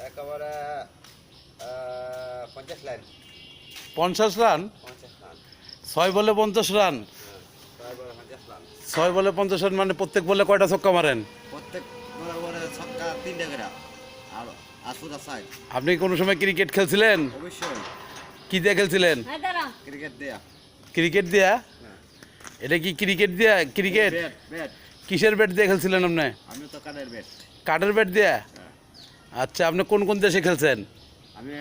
একেবারে 50 line. 50 run? 50 run. 6 বলে 50 run? 6 বলে 50 রান মানে প্রত্যেক বলে কয়টা ছক্কা মারেন? প্রত্যেক বলে ছক্কা 3টা করে। আর আসুদা সাইড। আপনি কোনো সময় ক্রিকেট খেলছিলেন? অবশ্যই। কি দিয়ে খেলছিলেন? ক্রিকেট দেয়া। ক্রিকেট দিয়া? এটা কি ক্রিকেট দিয়া? Cricket bat bat. কিসের ব্যাট দিয়ে খেলছিলেন আপনি? আমি তো কাঠের ব্যাট। কাঠের ব্যাট দিয়া? আচ্ছা, আপনি কোন কোন দেশে খেলছেন? আমি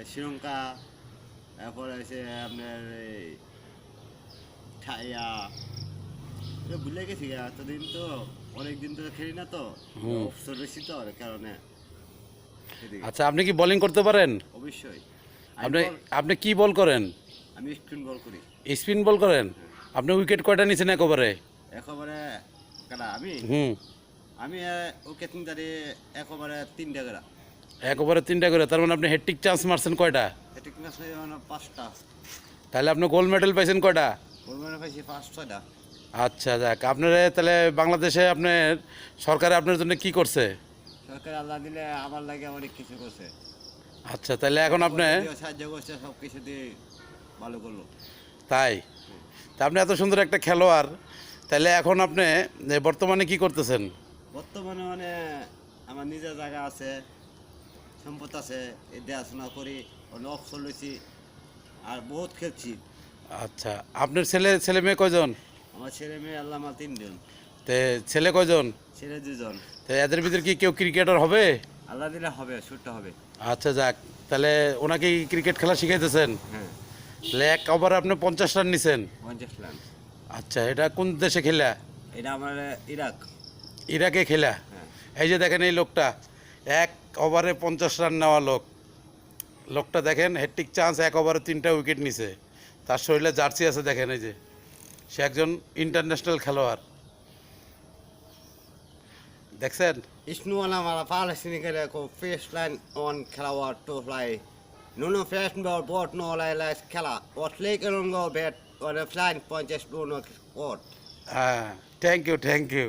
শ্রীলঙ্কা, তারপরে হচ্ছে আপনার ঠাইয়া, ভুলে গেছি এতদিন তো, অনেক দিন তো খেলি না তো, অবসর বেশি তো ওর কারণে। আচ্ছা, আপনি কি বোলিং করতে পারেন? অবশ্যই। আপনি আপনি কি বল করেন? আমি স্পিন বল করি। স্পিন বল করেন? আপনি উইকেট কয়টা নিছেন একেবারে? একেবারে কাটা আমি আমি ওকে তিনটারে একেবারে 3টা করে। একেবারে 3টা করে? তার মানে আপনি হ্যাট্রিক চান্স মারছেন কয়টা? ঠিক না, 5টা। তাহলে আপনি গোল্ড মেডেল পাইছেন কয়টা? ওর পাইছি 5-6টা। আচ্ছা, যাক। আপনারা তাহলে বাংলাদেশে আপনার সরকারে আপনার জন্য কি করছে? সরকার আল্লাহ দিলে আমার লাগে অনেক কিছু করছে। আচ্ছা, তাহলে এখন আপনি সাহায্য করছে, সব কিছু দিয়ে ভালো করলো। তাই? তা আপনি এত সুন্দর একটা খেলোয়াড়, তাহলে এখন আপনি বর্তমানে কি করতেছেন? বর্তমানে মানে আমার নিজের জায়গা আছে, সম্পদ আছে, এই দেখাশোনা করি, অনেক অবসর লইছি, আর বহুত খেলছি। আচ্ছা, আপনার ছেলে মেয়ে কয়জন? আমার ছেলে মেয়ে আল্লাহ আমার 3জন। তে ছেলে কয়জন? ছেলে 2জন। তো এদের ভিতরে কি কেউ ক্রিকেটার হবে? আল্লাহ দিলে হবে, শুটটা হবে। আচ্ছা, যাক। তাহলে ওনাকে ক্রিকেট খেলা শিখাইতেছেন? হ্যাঁ। তাহলে এক ওভারে আপনি 50 রান নিছেন? 50 রান। আচ্ছা, এটা কোন দেশে খেলা? এটা আমার ইরাক। ইরাকে খেলা? হ্যাঁ। এই যে দেখেন, এই লোকটা এক ওভারে 50 রান নেওয়া লোকটা দেখেন, হ্যাট্রিক চান্স, এক ওভারে 3টা উইকেট নিছে। তার শরীরে জার্সি আছে, দেখেন। এই যে সে একজন ইন্টারন্যাশনাল খেলোয়াড়, দেখছেন? Isnu ana mala Palestine kere ko first line on kelawar to fly. Nuno first ball bot no lai kela. What lake on go bet on a flying punches do not sport. Thank you.